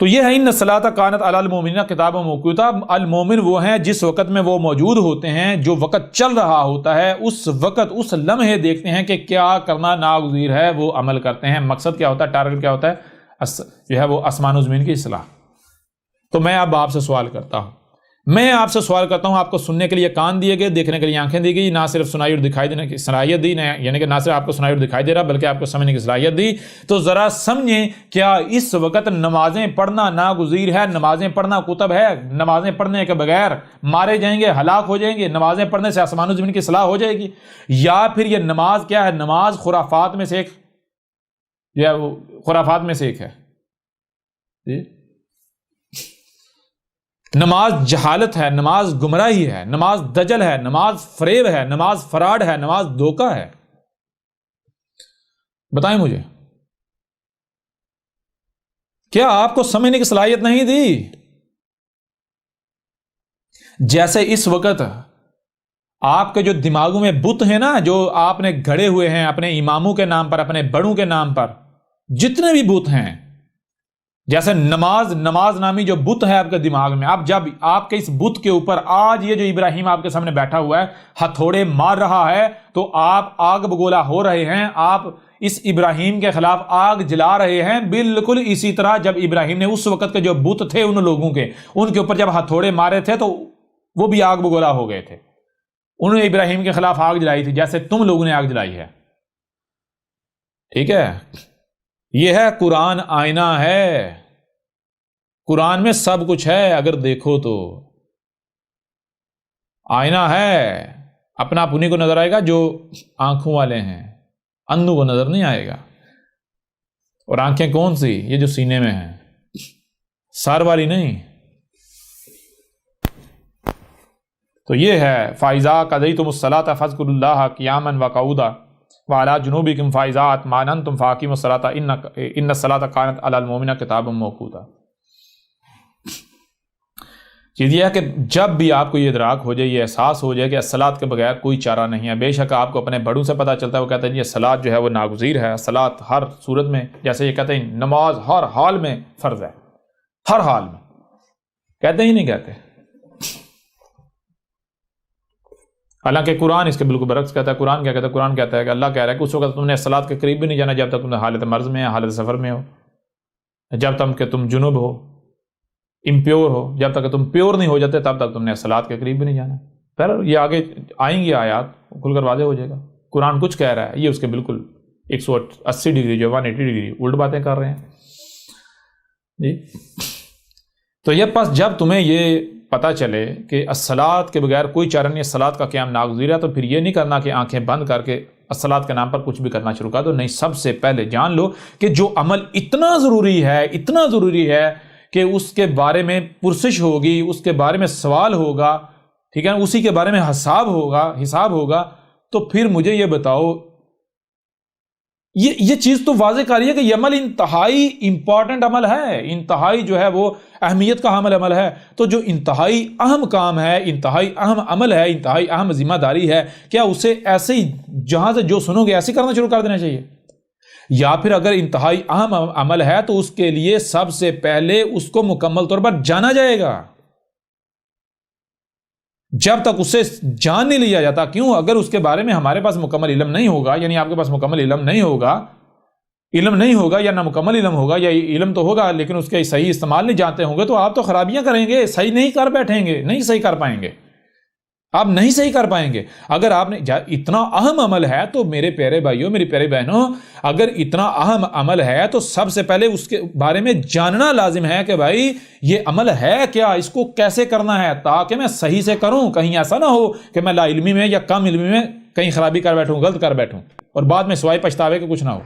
تو یہ ہے ان الصلاۃ کانت علی المؤمنین کتابا موقوتا۔ المومن وہ ہیں جس وقت میں وہ موجود ہوتے ہیں، جو وقت چل رہا ہوتا ہے، اس وقت اس لمحے دیکھتے ہیں کہ کیا کرنا ناگزیر ہے، وہ عمل کرتے ہیں۔ مقصد کیا ہوتا ہے، ٹارگٹ کیا ہوتا ہے، جو ہے وہ آسمان و زمین کی اصلاح۔ تو میں اب آپ سے سوال کرتا ہوں، آپ کو سننے کے لیے کان دیے گئے، دیکھنے کے لیے آنکھیں دی گئی، نہ صرف سنائی اور دکھائی دینے کی صلاحیت دی، یعنی کہ نہ صرف آپ کو سنائی اور دکھائی دے رہا بلکہ آپ کو سمجھنے کی صلاحیت دی۔ تو ذرا سمجھیں، کیا اس وقت نمازیں پڑھنا ناگزیر ہے؟ نمازیں پڑھنا کتب ہے؟ نمازیں پڑھنے کے بغیر مارے جائیں گے، ہلاک ہو جائیں گے؟ نمازیں پڑھنے سے آسمان و زمین کی اصلاح ہو جائے گی؟ یا پھر یہ نماز کیا ہے؟ نماز خرافات میں سے ایک، یا وہ خرافات میں سے ایک ہے؟ نماز جہالت ہے، نماز گمراہی ہے، نماز دجل ہے، نماز فریب ہے، نماز فراڈ ہے، نماز دھوکہ ہے؟ بتائیں مجھے، کیا آپ کو سمجھنے کی صلاحیت نہیں دی؟ جیسے اس وقت آپ کے جو دماغوں میں بت ہیں نا، جو آپ نے گھڑے ہوئے ہیں اپنے اماموں کے نام پر، اپنے بڑوں کے نام پر، جتنے بھی بت ہیں، جیسے نماز نامی جو بت ہے آپ کے دماغ میں، اب جب آپ کے اس بت کے اوپر آج یہ جو ابراہیم آپ کے سامنے بیٹھا ہوا ہے ہتھوڑے مار رہا ہے، تو آپ آگ بگولا ہو رہے ہیں، آپ اس ابراہیم کے خلاف آگ جلا رہے ہیں۔ بالکل اسی طرح جب ابراہیم نے اس وقت کے جو بت تھے ان لوگوں کے، ان کے اوپر جب ہتھوڑے مارے تھے تو وہ بھی آگ بگولا ہو گئے تھے، انہوں نے ابراہیم کے خلاف آگ جلائی تھی جیسے تم لوگوں نے آگ جلائی ہے۔ ٹھیک ہے، یہ ہے قرآن، آئینہ ہے، قرآن میں سب کچھ ہے، اگر دیکھو تو آئینہ ہے۔ اپنا آپ انہیں کو نظر آئے گا جو آنکھوں والے ہیں، اندھوں کو نظر نہیں آئے گا۔ اور آنکھیں کون سی؟ یہ جو سینے میں ہیں، سار والی نہیں۔ تو یہ ہے فَإِذَا قَضَيْتُمُ الصَّلَاةَ فَاذْكُرُوا اللَّهَ قِيَامًا وَقُعُودًا وَعَلَىٰ جُنُوبِكُمْ فَإِذَا اطْمَأْنَنْتُمْ فَأَقِيمُوا الصَّلَاةَ إِنَّ الصَّلَاةَ كَانَتْ عَلَى الْمُؤْمِنِينَ كِتَابًا مَّوْقُوتًا۔ چیز یہ ہے کہ جب بھی آپ کو یہ ادراک ہو جائے، یہ احساس ہو جائے کہ الصلاۃ کے بغیر کوئی چارہ نہیں ہے، بے شک آپ کو اپنے بڑوں سے پتہ چلتا ہے، وہ کہتے ہیں یہ الصلاۃ جو ہے وہ ناگزیر ہے، الصلاۃ ہر صورت میں، جیسے یہ کہتے ہیں نماز ہر حال میں فرض ہے، ہر حال میں، کہتے ہی نہیں کہتے؟ حالانکہ قرآن اس کے بالکل برعکس کہتا ہے۔ قرآن کیا کہتا ہے؟ قرآن کہتا ہے کہ اللہ کہہ رہا ہے کہ اس وقت تم نے الصلاۃ کے قریب بھی نہیں جانا جب تک تم حالت مرض میں، حالت سفر میں ہو، جب تک کہ تم جنوب ہو، امپیور ہو، جب تک کہ تم پیور نہیں ہو جاتے تب تک تم نے الصلاۃ کے قریب بھی نہیں جانا۔ پھر یہ آگے آئیں گی آیات، کھل کر واضح ہو جائے گا قرآن کچھ کہہ رہا ہے، یہ اس کے بالکل 180 ڈگری جو 180 ڈگری الٹ باتیں کر رہے ہیں جی۔ تو یہ پس جب تمہیں یہ پتہ چلے کہ الصلاۃ کے بغیر کوئی چارہ نہیں، الصلاۃ کا قیام ناگزیر ہے، تو پھر یہ نہیں کرنا کہ آنکھیں بند کر کے الصلاۃ کے نام پر کچھ بھی کرنا شروع کر دو۔ نہیں، سب سے پہلے جان لو کہ جو عمل اتنا ضروری ہے کہ اس کے بارے میں پرسش ہوگی، اس کے بارے میں سوال ہوگا، ٹھیک ہے، اسی کے بارے میں حساب ہوگا، تو پھر مجھے یہ بتاؤ، یہ چیز تو واضح کر رہی ہے کہ یہ عمل انتہائی امپورٹنٹ عمل ہے، انتہائی جو ہے وہ اہمیت کا حامل عمل ہے۔ تو جو انتہائی اہم کام ہے، انتہائی اہم عمل ہے، انتہائی اہم ذمہ داری ہے، کیا اسے ایسے ہی جہاں سے جو سنو گے ایسے کرنا شروع کر دینا چاہیے؟ یا پھر اگر انتہائی اہم عمل ہے تو اس کے لیے سب سے پہلے اس کو مکمل طور پر جانا جائے گا؟ جب تک اسے جان نہیں لیا جاتا، کیوں؟ اگر اس کے بارے میں ہمارے پاس مکمل علم نہیں ہوگا، یعنی آپ کے پاس مکمل علم نہیں ہوگا یا نہ مکمل علم ہوگا، یا علم تو ہوگا لیکن اس کے صحیح استعمال نہیں جانتے ہوں گے، تو آپ تو خرابیاں کریں گے، صحیح نہیں کر بیٹھیں گے، نہیں صحیح کر پائیں گے، آپ نہیں صحیح کر پائیں گے۔ اگر آپ نے اتنا اہم عمل ہے تو میرے پیارے بھائیوں، میری پیاری بہنوں، اگر اتنا اہم عمل ہے تو سب سے پہلے اس کے بارے میں جاننا لازم ہے کہ بھائی یہ عمل ہے کیا، اس کو کیسے کرنا ہے، تاکہ میں صحیح سے کروں۔ کہیں ایسا نہ ہو کہ میں لا علمی میں یا کم علمی میں کہیں خرابی کر بیٹھوں، غلط کر بیٹھوں، اور بعد میں سوائے پچھتاوے کے کچھ نہ ہو۔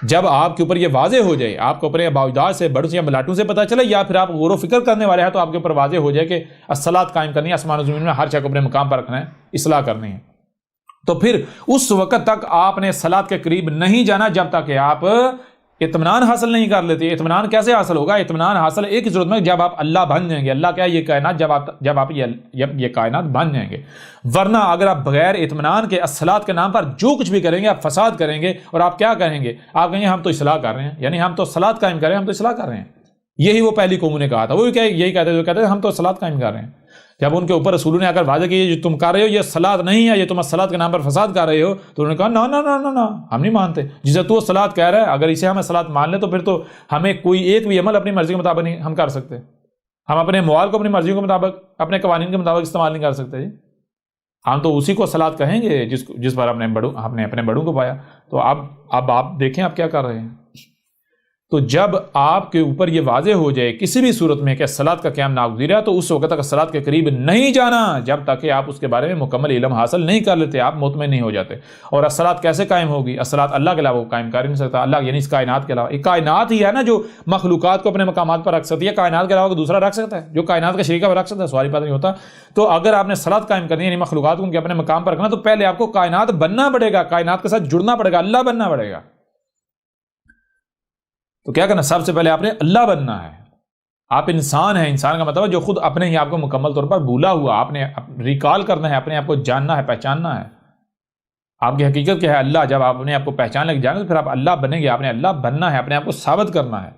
جب آپ کے اوپر یہ واضح ہو جائے، آپ کے اوپر یا باوجداد سے، بڑوں سے یا ملاٹوں سے پتہ چلے، یا پھر آپ غور و فکر کرنے والے ہیں تو آپ کے اوپر واضح ہو جائے کہ الصلاۃ قائم کرنی ہے، آسمان و زمین میں ہر شے کو اپنے مقام پر رکھنا ہے، اصلاح کرنی ہے، تو پھر اس وقت تک آپ نے الصلاۃ کے قریب نہیں جانا جب تک کہ آپ اطمینان حاصل نہیں کر لیتے۔ اطمینان کیسے حاصل ہوگا؟ اطمینان حاصل ایک ہی صورت میں، جب آپ اللہ بن جائیں گے۔ اللہ کیا؟ یہ کائنات، جب آپ یہ کائنات بن جائیں گے۔ ورنہ اگر آپ بغیر اطمینان کے الصلاۃ کے نام پر جو کچھ بھی کریں گے، آپ فساد کریں گے، اور آپ کیا کہیں گے؟ آپ کہیں گے ہم تو اصلاح کر رہے ہیں، یعنی ہم تو الصلاۃ قائم کر رہے ہیں، ہم تو اصلاح کر رہے ہیں۔ یہی وہ پہلی قوموں نے کہا تھا. وہ یہی کہتے تھے ہم تو صلاۃ قائم کر رہے ہیں. جب ان کے اوپر رسولوں نے آ کر واضح کیا جو تم کر رہے ہو یہ صلاۃ نہیں ہے, یہ تم صلاۃ کے نام پر فساد کر رہے ہو, تو انہوں نے کہا نا نا نا نا نا ہم نہیں مانتے. جسے تو صلاۃ کہہ رہا ہے اگر اسے ہمیں صلاۃ مان لیں تو پھر تو ہمیں کوئی ایک بھی عمل اپنی مرضی کے مطابق نہیں ہم کر سکتے. ہم اپنے موال کو اپنی مرضی کے مطابق اپنے قوانین کے مطابق استعمال نہیں کر سکتے جی. ہم تو اسی کو صلاۃ کہیں گے جس پر ہم نے اپنے بڑوں کو پایا. تو اب آپ دیکھیں آپ کیا کر رہے ہیں. تو جب آپ کے اوپر یہ واضح ہو جائے کسی بھی صورت میں کہ صلاۃ کا قیام ناگزیر ہے تو اس وقت تک صلاۃ کے قریب نہیں جانا جب تک کہ آپ اس کے بارے میں مکمل علم حاصل نہیں کر لیتے, آپ مطمئن نہیں ہو جاتے. اور صلاۃ کیسے قائم ہوگی؟ صلاۃ اللہ کے علاوہ وہ قائم کر ہی نہیں سکتا. اللہ یعنی اس کائنات کے علاوہ, ایک کائنات ہی ہے نا جو مخلوقات کو اپنے مقامات پر رکھ سکتی ہے. کائنات کے علاوہ کوئی دوسرا رکھ سکتا ہے جو کائنات کا شریکہ رکھ سکتا ہے؟ سوال پیدا نہیں ہوتا. تو اگر آپ نے صلاۃ قائم کرنی ہے یعنی مخلوقات کو ان کے اپنے مقام پر رکھنا تو پہلے آپ کو کائنات بننا پڑے گا, کائنات کے ساتھ جڑنا پڑے گا, اللہ بننا پڑے گا. تو کیا کرنا؟ سب سے پہلے آپ نے اللہ بننا ہے. آپ انسان ہیں, انسان کا مطلب جو خود اپنے ہی آپ کو مکمل طور پر بھولا ہوا, آپ نے ریکال کرنا ہے, اپنے آپ کو جاننا ہے, پہچاننا ہے. آپ کی حقیقت کیا ہے؟ اللہ. جب آپ نے آپ کو پہچان لے جانا تو پھر آپ اللہ بنیں گے. آپ نے اللہ بننا ہے, اپنے آپ کو ثابت کرنا ہے.